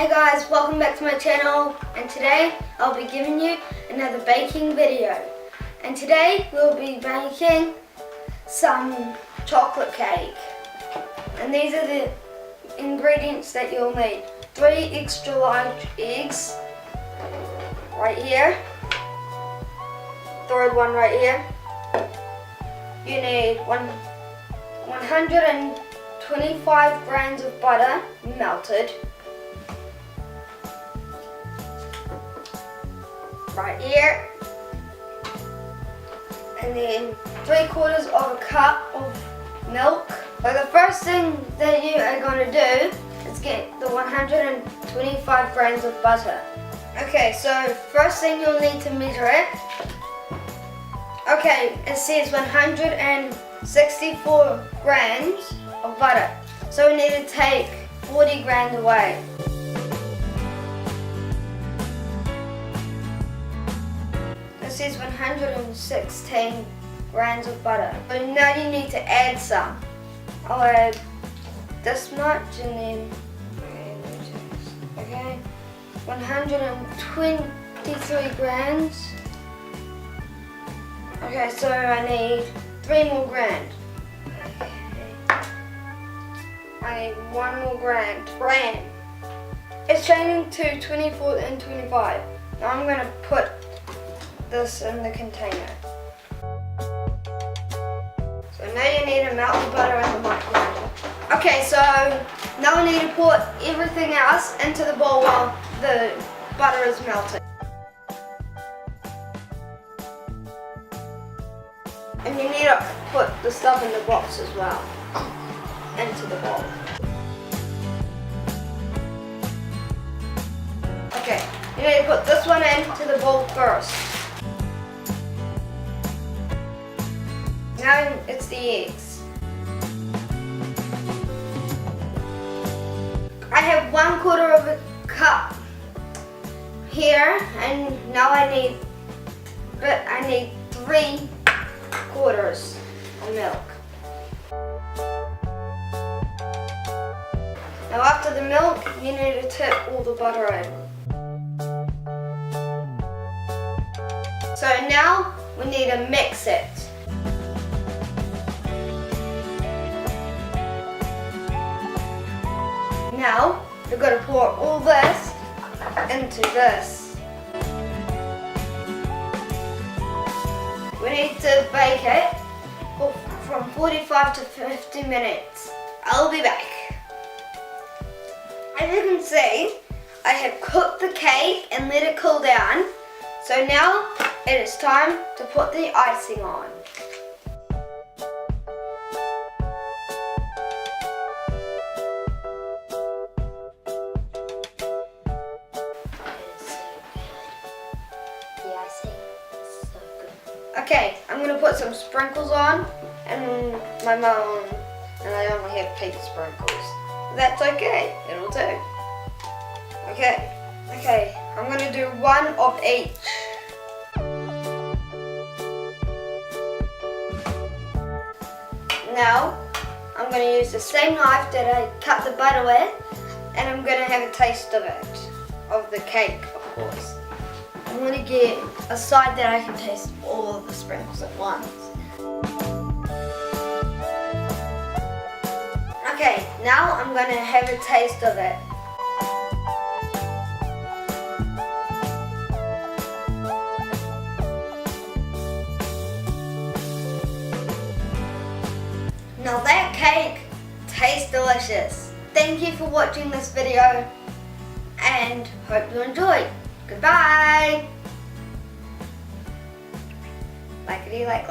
Hey guys, welcome back to my channel, and today I'll be giving you another baking video. And today we'll be making some chocolate cake. And these are the ingredients that you'll need. 3 extra large eggs right here. Third one right here. You need 125 grams of butter melted. Right here. And then 3/4 of a cup of milk. So the first thing that you are going to do is get the 125 grams of butter. Okay, so first thing you'll need to measure it. Okay, it says 164 grams of butter. So we need to take 40 grams away. It says 116 grams of butter. So now you need to add some. I'll add this much and then, okay, 123 grams. Okay, so I need 3 more grams. Okay. I need 1 more gram. It's changing to 24 and 25. Now I'm going to put this in the container. So now you need to melt the butter in the microwave. Okay, so now we need to put everything else into the bowl while the butter is melting. And you need to put the stuff in the box as well, into the bowl. Okay, you need to put this one into the bowl first. Now it's the eggs. I have 1/4 of a cup here, and now I need 3/4 of milk. Now after the milk, you need to tip all the butter in. So now we need to mix it. Now you're going to pour all this into this. We need to bake it from 45 to 50 minutes. I'll be back. As you can see, I have cooked the cake and let it cool down. So now it is time to put the icing on. Okay, I'm going to put some sprinkles on, and my mum and I only have pink sprinkles. That's okay, it'll do. Okay, I'm going to do 1 of each. Now, I'm going to use the same knife that I cut the butter with, and I'm going to have a taste of it, of the cake, of course. I'm going to get a side that I can taste all of the sprinkles at once. Okay, now I'm going to have a taste of it. Now that cake tastes delicious. Thank you for watching this video and hope you enjoyed. Goodbye. Likety like.